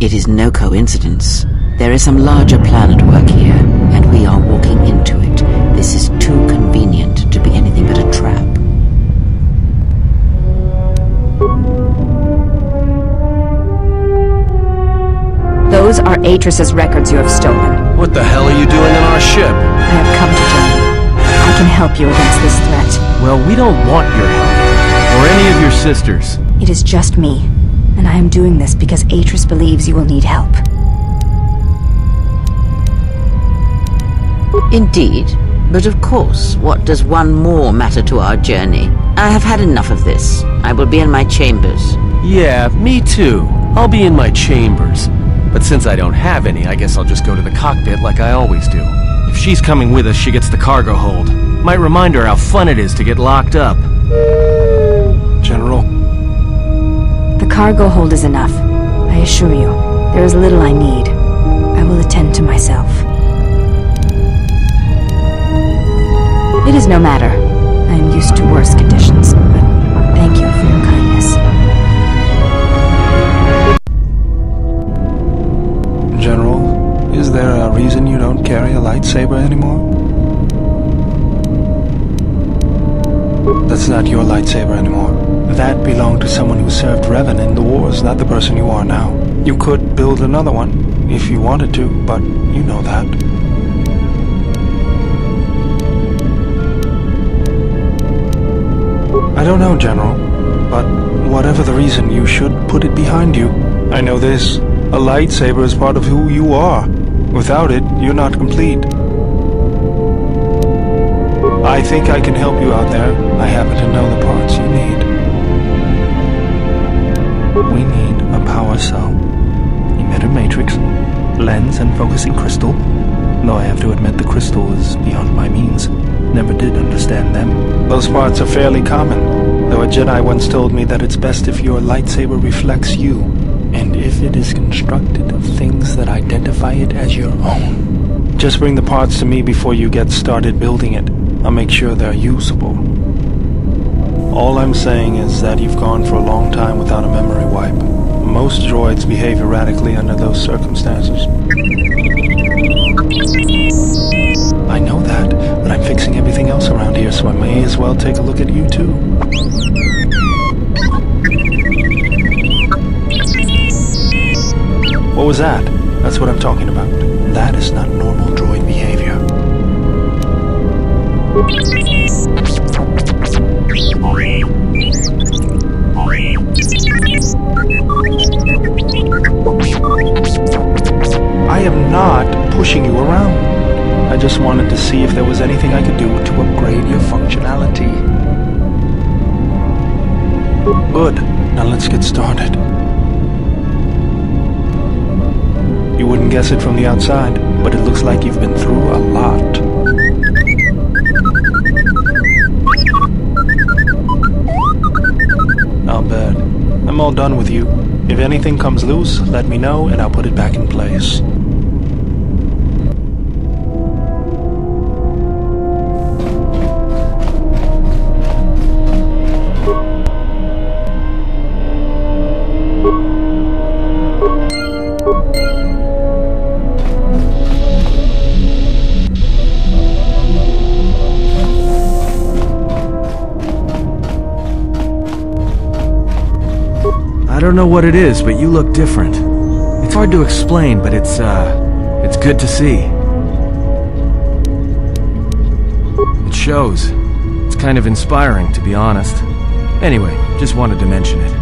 It is no coincidence. There is some larger plan at work here, and we are walking into it. This is too convenient to be anything but a trap. Those are Atris's records you have stolen. What the hell are you doing on our ship? I have come to join you. I can help you against this threat. Well, we don't want your help. Or any of your sisters. It is just me, and I am doing this because Atris believes you will need help. Indeed. But of course, what does one more matter to our journey? I have had enough of this. I will be in my chambers. Yeah, me too. I'll be in my chambers. But since I don't have any, I guess I'll just go to the cockpit like I always do. If she's coming with us, she gets the cargo hold. Might remind her how fun it is to get locked up. General? The cargo hold is enough. I assure you, there is little I need. I will attend to myself. It is no matter. I am used to worse conditions, but thank you for your kindness. General, is there a reason you don't carry a lightsaber anymore? That's not your lightsaber anymore. That belonged to someone who served Revan in the wars, not the person you are now. You could build another one, if you wanted to, but you know that. I don't know, General, but whatever the reason, you should put it behind you. I know this. A lightsaber is part of who you are. Without it, you're not complete. I think I can help you out there. I happen to know the parts you need. We need a power cell, emitter matrix, lens and focusing crystal. Though I have to admit the crystal is beyond my means. Never did understand them. Those parts are fairly common, though a Jedi once told me that it's best if your lightsaber reflects you, and if it is constructed of things that identify it as your own. Just bring the parts to me before you get started building it. I'll make sure they're usable. All I'm saying is that you've gone for a long time without a memory wipe. Most droids behave erratically under those circumstances. I know that, but I'm fixing everything else around here, so I may as well take a look at you too. What was that? That's what I'm talking about. That is not normal droid behavior. I am not pushing you around. I just wanted to see if there was anything I could do to upgrade your functionality. Good. Now let's get started. You wouldn't guess it from the outside, but it looks like you've been through a lot. I'll bet. I'm all done with you. If anything comes loose, let me know and I'll put it back in place. I don't know what it is, but you look different. It's hard to explain, but it's good to see. It shows. It's kind of inspiring, to be honest. Anyway, just wanted to mention it.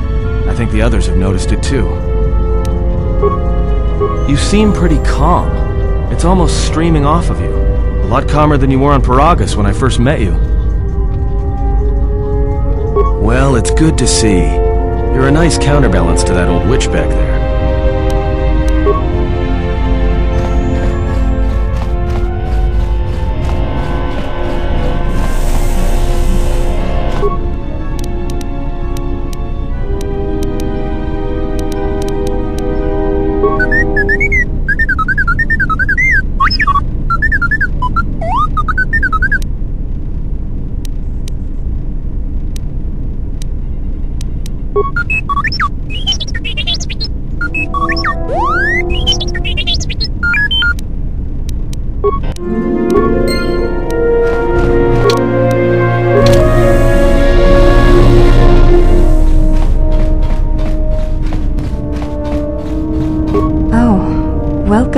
I think the others have noticed it too. You seem pretty calm. It's almost streaming off of you. A lot calmer than you were on Paragus when I first met you. Well, it's good to see. You're a nice counterbalance to that old witch back there.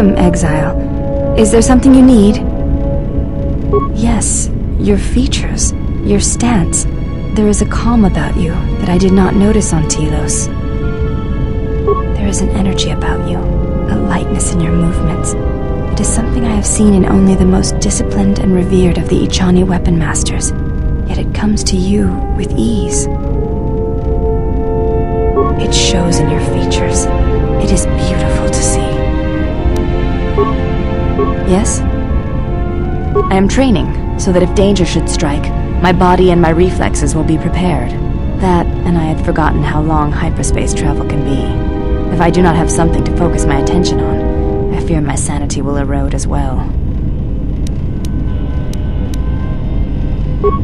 Welcome, Exile. Is there something you need? Yes, your features, your stance. There is a calm about you that I did not notice on Telos. There is an energy about you, a lightness in your movements. It is something I have seen in only the most disciplined and revered of the Echani weapon masters, yet it comes to you with ease. It shows in your features. It is beautiful to see. Yes? I am training, so that if danger should strike, my body and my reflexes will be prepared. That, and I had forgotten how long hyperspace travel can be. If I do not have something to focus my attention on, I fear my sanity will erode as well.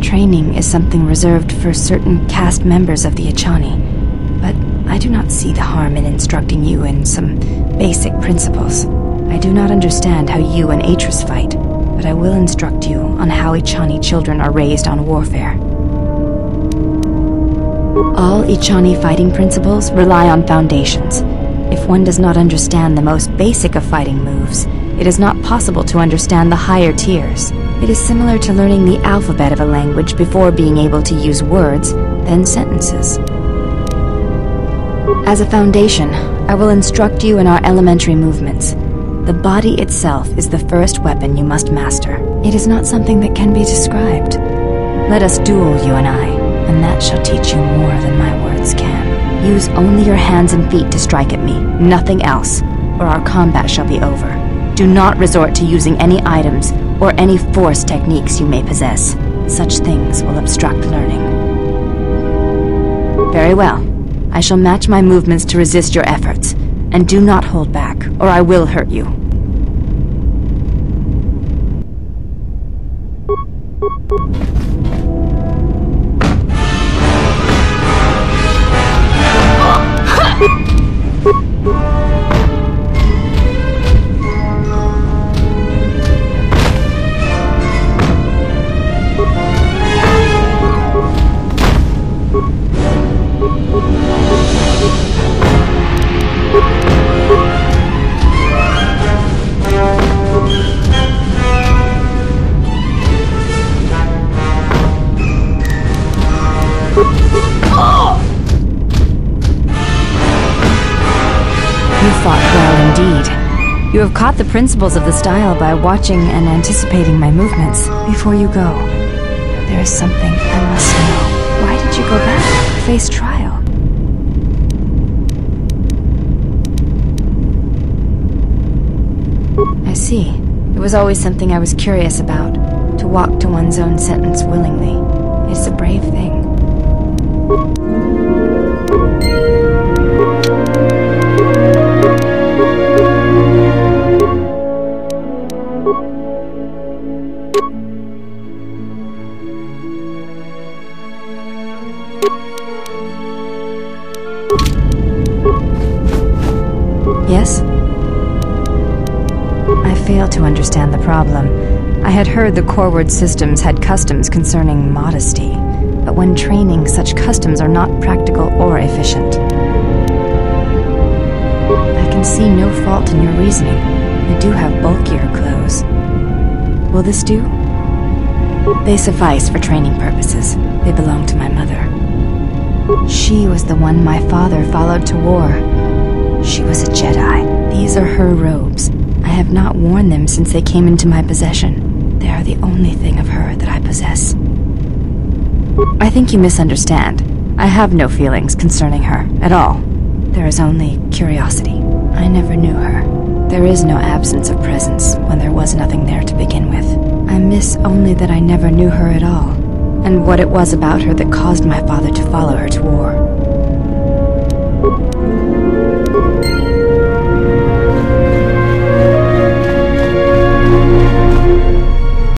Training is something reserved for certain caste members of the Echani, but I do not see the harm in instructing you in some basic principles. I do not understand how you and Atris fight, but I will instruct you on how Echani children are raised on warfare. All Echani fighting principles rely on foundations. If one does not understand the most basic of fighting moves, it is not possible to understand the higher tiers. It is similar to learning the alphabet of a language before being able to use words, then sentences. As a foundation, I will instruct you in our elementary movements. The body itself is the first weapon you must master. It is not something that can be described. Let us duel, you and I, and that shall teach you more than my words can. Use only your hands and feet to strike at me, nothing else, or our combat shall be over. Do not resort to using any items or any force techniques you may possess. Such things will obstruct learning. Very well. I shall match my movements to resist your efforts, and do not hold back, or I will hurt you. You have caught the principles of the style by watching and anticipating my movements. Before you go, there is something I must know. Why did you go back to face trial? I see. It was always something I was curious about. To walk to one's own sentence willingly. It's a brave thing. Yes? I fail to understand the problem. I had heard the Coreward systems had customs concerning modesty, but when training, such customs are not practical or efficient. I can see no fault in your reasoning. You do have bulkier clothes. Will this do? They suffice for training purposes. They belong to my mother. She was the one my father followed to war. She was a Jedi. These are her robes. I have not worn them since they came into my possession. They are the only thing of her that I possess. I think you misunderstand. I have no feelings concerning her, at all. There is only curiosity. I never knew her. There is no absence of presence when there was nothing there to begin with. I miss only that I never knew her at all, and what it was about her that caused my father to follow her to war.